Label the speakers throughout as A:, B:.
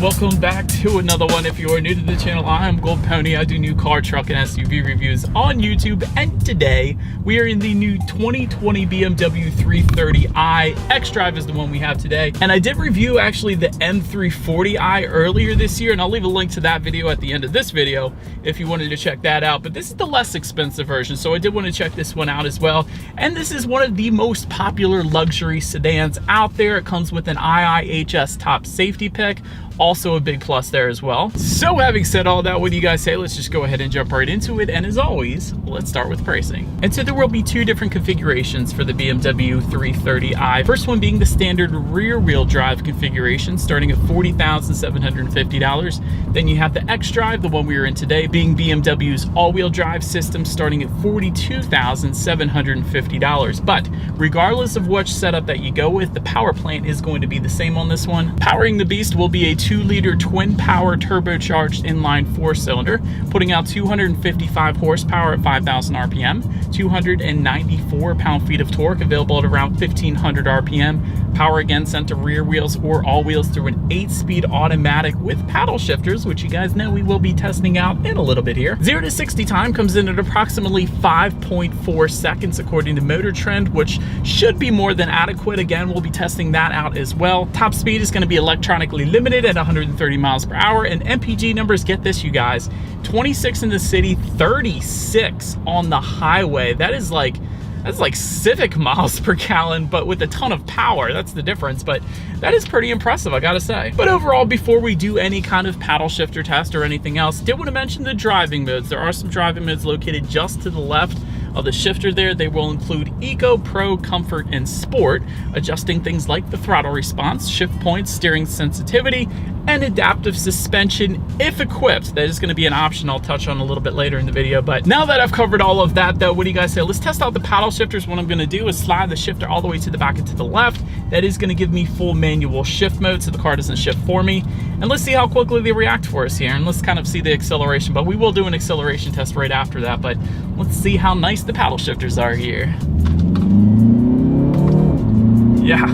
A: welcome back to another one. If you are new to the channel, I am Gold Pony. I do new car, truck, and SUV reviews on YouTube, and today we are in the new 2020 BMW 330i. xDrive is the one we have today, and I did review actually the M340i earlier this year, and I'll leave a link to that video at the end of this video if you wanted to check that out. But this is the less expensive version, so I did want to check this one out as well. And this is one of the most popular luxury sedans out there. It comes with an IIHS top safety pick, also a big plus there as well. So having said all that, what do you guys say? Let's just go ahead and jump right into it. And as always, let's start with pricing. And so there will be two different configurations for the BMW 330i. First one being the standard rear wheel drive configuration, starting at $40,750. Then you have the xDrive, the one we are in today, being BMW's all-wheel drive system, starting at $42,750. But regardless of which setup that you go with, the power plant is going to be the same on this one. Powering the beast will be a 2-liter twin power turbocharged inline 4-cylinder, putting out 255 horsepower at 5,000 RPM, 294 pound-feet of torque, available at around 1,500 RPM. Power again sent to rear wheels or all wheels through an 8-speed automatic with paddle shifters, which you guys know we will be testing out in a little bit here. 0 to 60 time comes in at approximately 5.4 seconds according to Motor Trend, which should be more than adequate. Again, we'll be testing that out as well. Top speed is going to be electronically limited at 130 miles per hour, and MPG numbers, get this you guys, 26 in the city, 36 on the highway. That's like Civic miles per gallon, but with a ton of power. That's the difference, but that is pretty impressive, I gotta say. But overall, before we do any kind of paddle shifter test or anything else, did want to mention the driving modes. There are some driving modes located just to the left of the shifter there. They will include Eco, Pro, Comfort, and Sport, adjusting things like the throttle response, shift points, steering sensitivity, and adaptive suspension if equipped. That is going to be an option I'll touch on a little bit later in the video. But now that I've covered all of that though, what do you guys say? Let's test out the paddle shifters. What I'm going to do is slide the shifter all the way to the back and to the left. That is going to give me full manual shift mode, so the car doesn't shift for me. And let's see how quickly they react for us here, and let's kind of see the acceleration. But we will do an acceleration test right after that. But let's see how nice the paddle shifters are here. Yeah,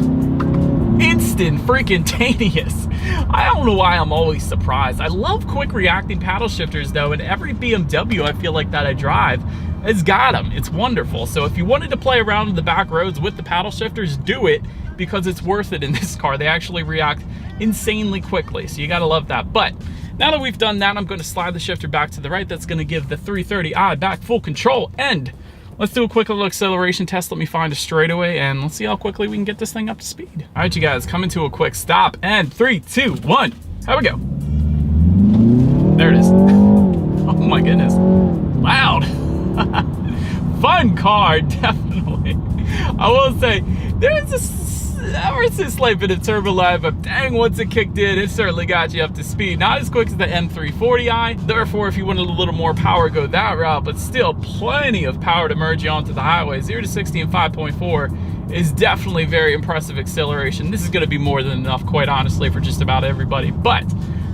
A: instant freaking taneous. I don't know why I'm always surprised. I love quick reacting paddle shifters though, and every BMW I feel like that I drive has got them. It's wonderful. So if you wanted to play around in the back roads with the paddle shifters, do it, because it's worth it in this car. They actually react insanely quickly, so you gotta love that. But now that we've done that, I'm going to slide the shifter back to the right. That's going to give the 330i back full control, and let's do a quick little acceleration test. Let me find a straightaway, and let's see how quickly we can get this thing up to speed. All right, you guys, coming to a quick stop, and 3, 2, 1, here we go. There it is. Oh my goodness, loud. Fun car, definitely. I will say, there's ever since slight bit of turbo lag, but dang, once it kicked in, it certainly got you up to speed. Not as quick as the M340i, therefore if you wanted a little more power, go that route, but still plenty of power to merge you onto the highway. 0 to 60 in 5.4 is definitely very impressive acceleration. This is going to be more than enough, quite honestly, for just about everybody. But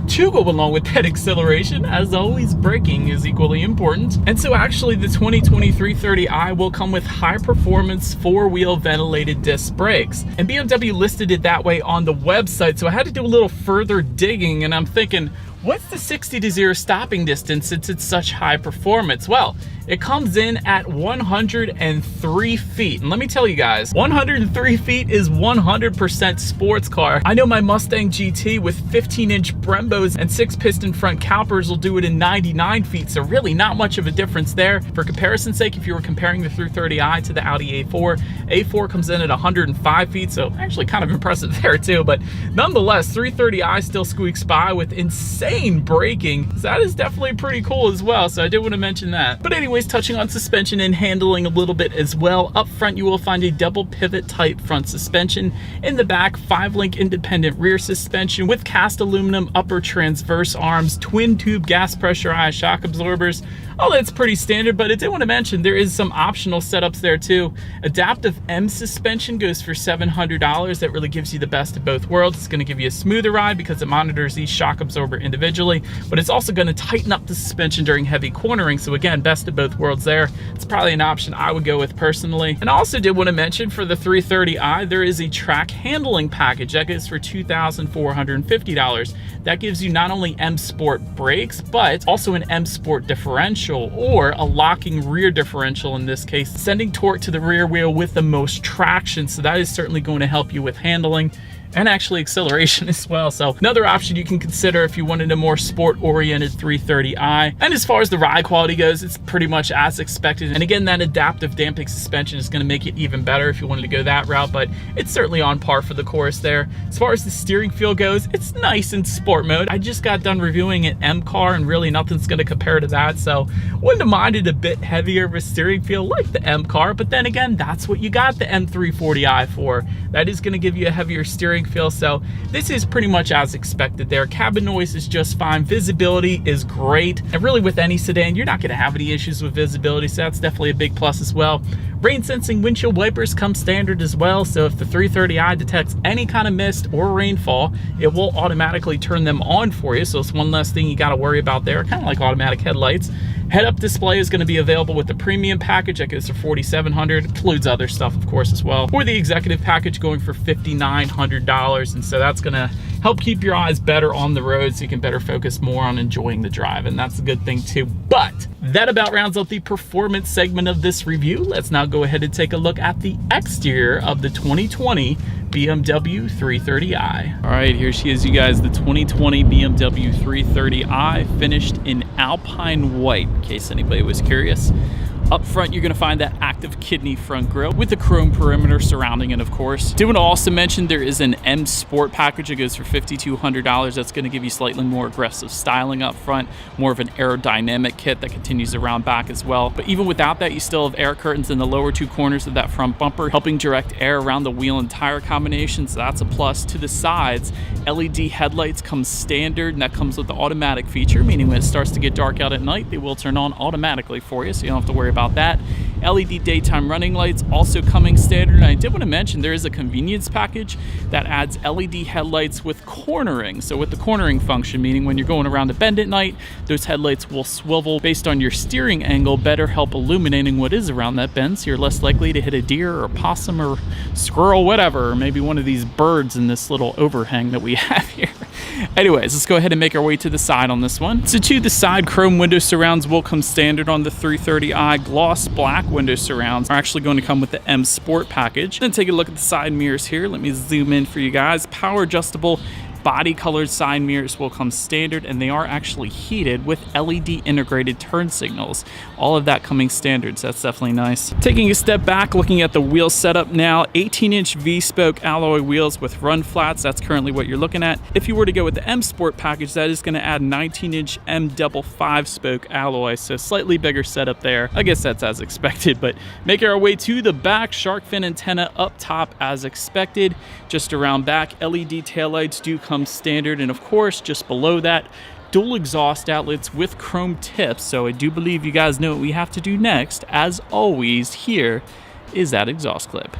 A: to go along with that acceleration, as always, braking is equally important. And so actually the 2020 330i will come with high performance 4-wheel ventilated disc brakes, and BMW listed it that way on the website. So I had to do a little further digging, and I'm thinking, what's the 60 to 0 stopping distance since it's such high performance? Well, it comes in at 103 feet. And let me tell you guys, 103 feet is 100% sports car. I know my Mustang GT with 15-inch Brembos and 6-piston front calipers will do it in 99 feet. So really not much of a difference there. For comparison's sake, if you were comparing the 330i to the Audi A4, A4 comes in at 105 feet. So actually kind of impressive there too. But nonetheless, 330i still squeaks by with insane braking. So that is definitely pretty cool as well. So I did want to mention that. But anyways, touching on suspension and handling a little bit as well. Up front, you will find a double pivot type front suspension. In the back, 5-link independent rear suspension with cast aluminum upper transverse arms, twin tube gas pressurized shock absorbers, all that's pretty standard, but I did want to mention there is some optional setups there too. Adaptive M suspension goes for $700. That really gives you the best of both worlds. It's going to give you a smoother ride because it monitors each shock absorber individually, but it's also going to tighten up the suspension during heavy cornering. So again, best of both worlds there. It's probably an option I would go with personally. And I also did want to mention for the 330i, there is a track handling package that goes for $2,450. That gives you not only M Sport brakes, but also an M Sport differential, or a locking rear differential in this case, sending torque to the rear wheel with the most traction. So that is certainly going to help you with handling and actually acceleration as well. So another option you can consider if you wanted a more sport-oriented 330i. And as far as the ride quality goes, it's pretty much as expected. And again, that adaptive damping suspension is gonna make it even better if you wanted to go that route, but it's certainly on par for the course there. As far as the steering feel goes, it's nice in sport mode. I just got done reviewing an M car and really nothing's gonna compare to that. So wouldn't have minded a bit heavier of a steering feel like the M car, but then again, that's what you got the M340i for. That is gonna give you a heavier steering feel. So this is pretty much as expected there. Cabin noise is just fine. Visibility is great. And really with any sedan, you're not gonna have any issues with visibility. So that's definitely a big plus as well. Rain sensing windshield wipers come standard as well. So if the 330i detects any kind of mist or rainfall, it will automatically turn them on for you. So it's one less thing you gotta worry about there, kind of like automatic headlights. Head-up display is going to be available with the premium package that goes for $4,700. Includes other stuff, of course, as well. Or the executive package going for $5,900. And so that's going to help keep your eyes better on the road so you can better focus more on enjoying the drive. And that's a good thing too. But that about rounds out the performance segment of this review. Let's now go ahead and take a look at the exterior of the 2020 BMW 330i. All right, here she is, you guys, the 2020 BMW 330i, finished in Alpine white, in case anybody was curious. Up front, you're gonna find that active kidney front grille with the chrome perimeter surrounding it, of course. Do want to also mention there is an M Sport package that goes for $5,200. That's gonna give you slightly more aggressive styling up front, more of an aerodynamic kit that continues around back as well. But even without that, you still have air curtains in the lower two corners of that front bumper, helping direct air around the wheel and tire combination, so that's a plus. To the sides, LED headlights come standard, and that comes with the automatic feature, meaning when it starts to get dark out at night, they will turn on automatically for you, so you don't have to worry about that. LED daytime running lights also coming standard. And I did want to mention there is a convenience package that adds LED headlights with cornering. So with the cornering function, meaning when you're going around a bend at night, those headlights will swivel based on your steering angle, better help illuminating what is around that bend, so you're less likely to hit a deer or a possum or squirrel, whatever, or maybe one of these birds in this little overhang that we have here. Anyways, let's go ahead and make our way to the side on this one. So to the side, chrome window surrounds will come standard on the 330i. Gloss black window surrounds are actually going to come with the M Sport package. Then take a look at the side mirrors here. Let me zoom in for you guys. Power adjustable body colored side mirrors will come standard, and they are actually heated with LED integrated turn signals. All of that coming standard, so that's definitely nice. Taking a step back, looking at the wheel setup now, 18-inch V-spoke alloy wheels with run flats. That's currently what you're looking at. If you were to go with the M Sport package, that is going to add 19-inch M double 5-spoke alloy, so slightly bigger setup there. I guess that's as expected, but making our way to the back, shark fin antenna up top as expected. Just around back, LED taillights do come standard, and of course just below that, dual exhaust outlets with chrome tips. So I do believe you guys know what we have to do next. As always, here is that exhaust clip.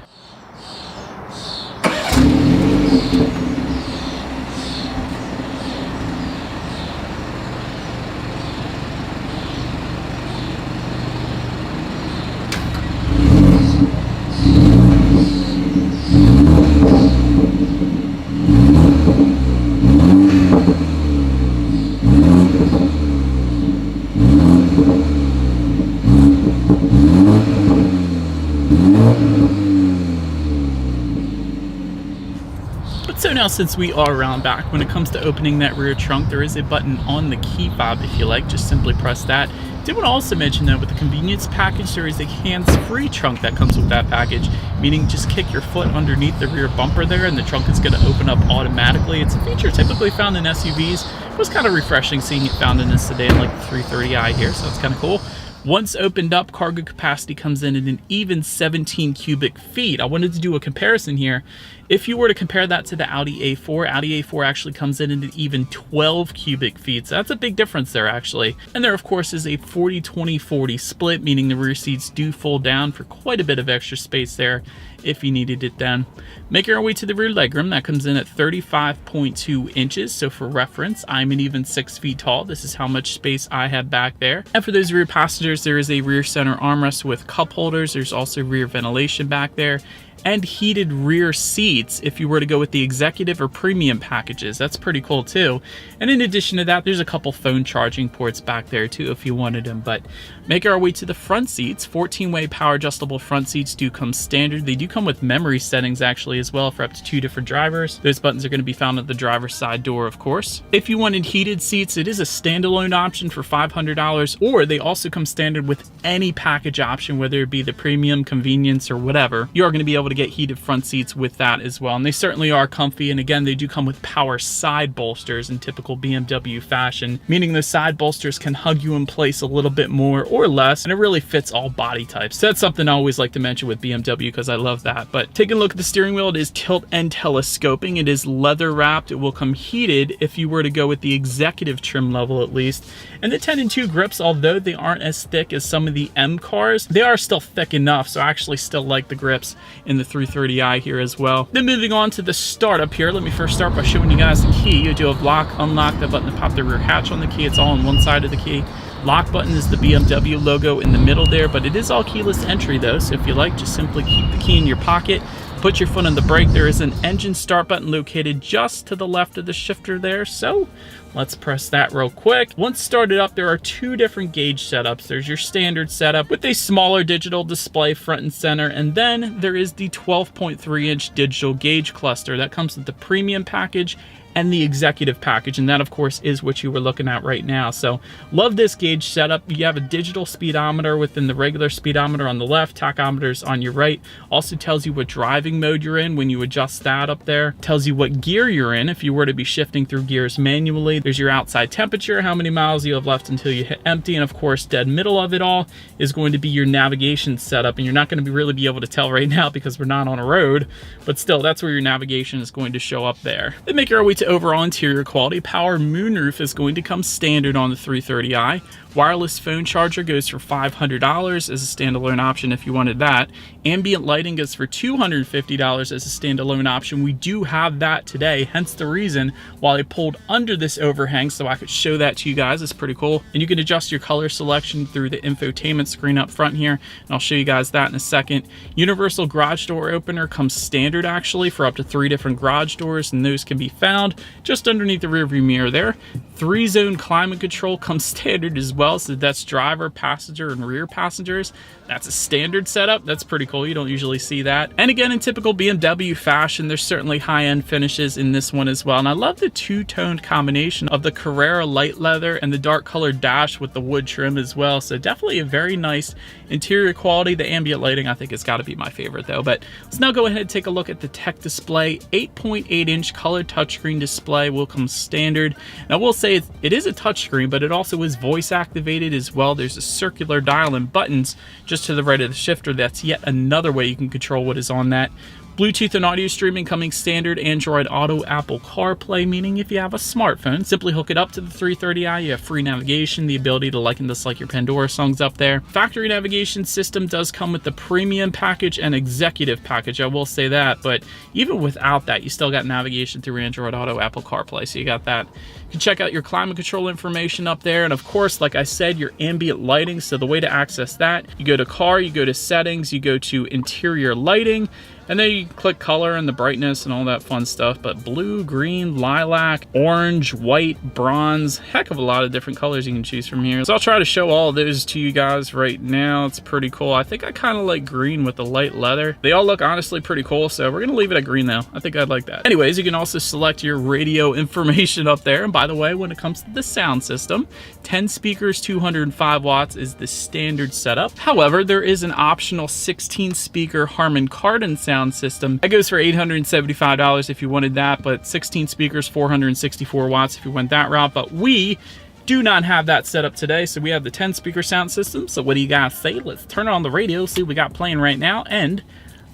A: So now, since we are around back, when it comes to opening that rear trunk, there is a button on the key fob if you like. Just simply press that. Did want to also mention that with the convenience package, there is a hands-free trunk that comes with that package, meaning just kick your foot underneath the rear bumper there and the trunk is going to open up automatically. It's a feature typically found in SUVs. It was kind of refreshing seeing it found in a sedan like the 330i here, so it's kind of cool. Once opened up, cargo capacity comes in at an even 17 cubic feet. I wanted to do a comparison here. If you were to compare that to the Audi A4 actually comes in at an even 12 cubic feet. So that's a big difference there, actually. And there, of course, is a 40-20-40 split, meaning the rear seats do fold down for quite a bit of extra space there if you needed it then. Making our way to the rear legroom, that comes in at 35.2 inches. So for reference, I'm an even 6 feet tall. This is how much space I have back there. And for those rear passengers, there is a rear center armrest with cup holders. There's also rear ventilation back there, and heated rear seats if you were to go with the executive or premium packages. That's pretty cool too. And in addition to that, there's a couple phone charging ports back there too if you wanted them. But making our way to the front seats, 14-way power adjustable front seats do come standard. They do come with memory settings actually as well for up to 2 different drivers. Those buttons are going to be found at the driver's side door, of course. If you wanted heated seats, it is a standalone option for $500, or they also come standard with any package option, whether it be the premium, convenience, or whatever. You are going to be able to get heated front seats with that as well, and they certainly are comfy. And again, they do come with power side bolsters in typical BMW fashion, meaning the side bolsters can hug you in place a little bit more or less, and it really fits all body types. So that's something I always like to mention with BMW because I love that. But taking a look at the steering wheel, it is tilt and telescoping. It is leather wrapped. It will come heated if you were to go with the executive trim level at least. And the 10-2 grips, although they aren't as thick as some of the M cars, they are still thick enough. So I actually still like the grips in the 330i here as well. Then moving on to the startup here, let me first start by showing you guys the key. You do have lock, unlock, the button to pop the rear hatch on the key. It's all on one side of the key. Lock button is the BMW logo in the middle there, but it is all keyless entry though. So if you like, just simply keep the key in your pocket, put your foot on the brake. There is an engine start button located just to the left of the shifter there. So let's press that real quick. Once started up, there are 2 different gauge setups. There's your standard setup with a smaller digital display front and center, and then there is the 12.3-inch digital gauge cluster that comes with the premium package and the executive package, and that of course is what you were looking at right now. So love this gauge setup. You have a digital speedometer within the regular speedometer on the left, tachometers on your right. Also tells you what driving mode you're in when you adjust that up there. Tells you what gear you're in if you were to be shifting through gears manually. There's your outside temperature, how many miles you have left until you hit empty, and of course dead middle of it all is going to be your navigation setup. And you're not going to really be able to tell right now because we're not on a road, but still that's where your navigation is going to show up there. Then make our way to overall interior quality. Power moonroof is going to come standard on the 330i. Wireless phone charger goes for $500 as a standalone option if you wanted that. Ambient lighting goes for $250 as a standalone option. We do have that today, hence the reason while I pulled under this overhang so I could show that to you guys. It's pretty cool. And you can adjust your color selection through the infotainment screen up front here, and I'll show you guys that in a second. Universal garage door opener comes standard actually for up to 3 different garage doors, and those can be found just underneath the rear view mirror there. 3-zone climate control comes standard as well, so that's driver, passenger, and rear passengers. That's a standard setup. That's pretty cool. You don't usually see that. And again, in typical BMW fashion, there's certainly high-end finishes in this one as well. And I love the 2-toned combination of the Carrera light leather and the dark colored dash with the wood trim as well. So definitely a very nice interior quality. The ambient lighting, I think, has got to be my favorite though. But let's now go ahead and take a look at the tech display. 8.8-inch color touchscreen display will come standard. And I will say it is a touchscreen, but it also is voice activated as well. There's a circular dial and buttons just to the right of the shifter. That's yet another way you can control what is on that. Bluetooth and audio streaming coming standard. Android Auto, Apple CarPlay, meaning if you have a smartphone, simply hook it up to the 330i. You have free navigation, the ability to like and dislike your Pandora songs up there. Factory navigation system does come with the premium package and executive package, I will say that, but even without that, you still got navigation through Android Auto, Apple CarPlay, so you got that. You can check out your climate control information up there, and of course, like I said, your ambient lighting. So the way to access that, you go to car, you go to settings, you go to interior lighting, and then you click color and the brightness and all that fun stuff. But blue, green, lilac, orange, white, bronze, heck of a lot of different colors you can choose from here. So I'll try to show all of those to you guys right now. It's pretty cool. I think I kind of like green with the light leather. They all look honestly pretty cool, so we're gonna leave it at green though. I think I'd like that. Anyways, you can also select your radio information up there. And by the way, when it comes to the sound system, 10 speakers, 205 watts is the standard setup. However, there is an optional 16 speaker Harman Kardon sound system. That goes for $875 if you wanted that, but 16 speakers, 464 watts if you went that route. But we do not have that set up today, so we have the 10 speaker sound system. So what do you guys say? Let's turn on the radio, see what we got playing right now, and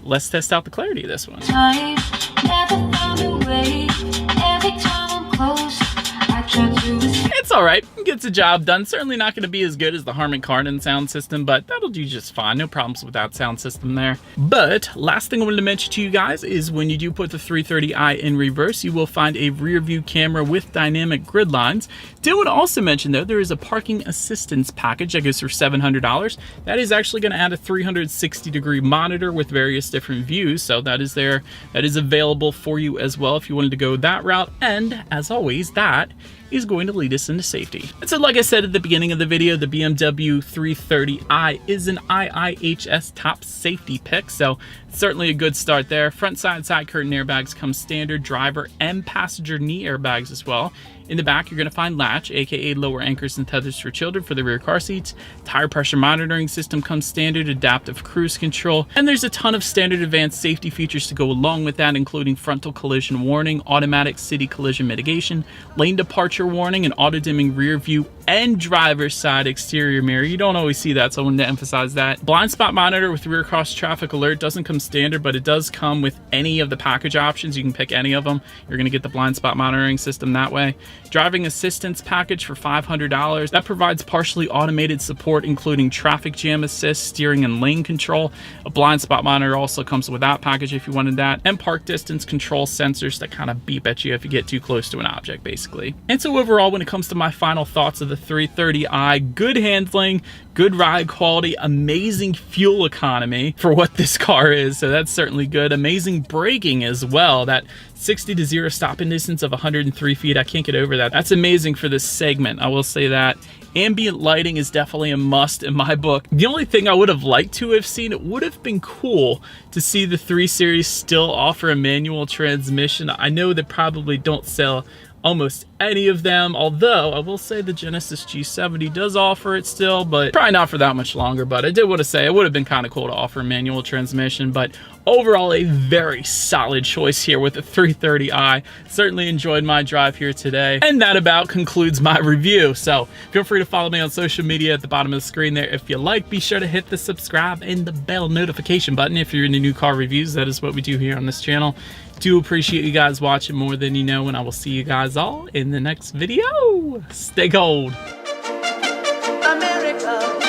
A: let's test out the clarity of this one. It's alright, gets the job done. Certainly not going to be as good as the Harman Kardon sound system, but that'll do just fine. No problems with that sound system there. But last thing I wanted to mention to you guys is when you do put the 330i in reverse, you will find a rear view camera with dynamic grid lines. Did want to also mention though, there is a parking assistance package that goes for $700. That is actually going to add a 360-degree monitor with various different views, so that is there. That is available for you as well if you wanted to go that route. And as always, that is going to lead us into safety. And so like I said at the beginning of the video, the BMW 330i is an IIHS top safety pick, so certainly a good start there. Front side curtain airbags come standard, driver and passenger knee airbags as well. In the back, you're going to find latch, aka lower anchors and tethers for children for the rear car seats. Tire pressure monitoring system comes standard, adaptive cruise control, and there's a ton of standard advanced safety features to go along with that, including frontal collision warning, automatic city collision mitigation, lane departure warning, and auto dimming rear view and driver's side exterior mirror. You don't always see that, so I wanted to emphasize that. Blind spot monitor with rear cross traffic alert doesn't come standard, but it does come with any of the package options. You can pick any of them. You're going to get the blind spot monitoring system that way. Driving assistance package for $500. That provides partially automated support, including traffic jam assist, steering and lane control. A blind spot monitor also comes with that package if you wanted that. And park distance control sensors that kind of beep at you if you get too close to an object, basically. And so overall, when it comes to my final thoughts of the 330i, good handling, good ride quality, amazing fuel economy for what this car is, so that's certainly good. Amazing braking as well. That 60 to 0 stopping distance of 103 feet, I can't get over that. That's amazing for this segment, I will say that. Ambient lighting is definitely a must in my book. The only thing I would have liked to have seen, it would have been cool to see the 3 Series still offer a manual transmission. I know they probably don't sell almost any of them, although I will say the Genesis G70 does offer it still, but probably not for that much longer. But I did want to say it would have been kind of cool to offer a manual transmission, but overall a very solid choice here with the 330i. Certainly enjoyed my drive here today, and that about concludes my review. So feel free to follow me on social media at the bottom of the screen there if you like. Be sure to hit the subscribe and the bell notification button if you're into new car reviews. That is what we do here on this channel. Do appreciate you guys watching more than you know, and I will see you guys all in the next video. Stay gold.
B: America.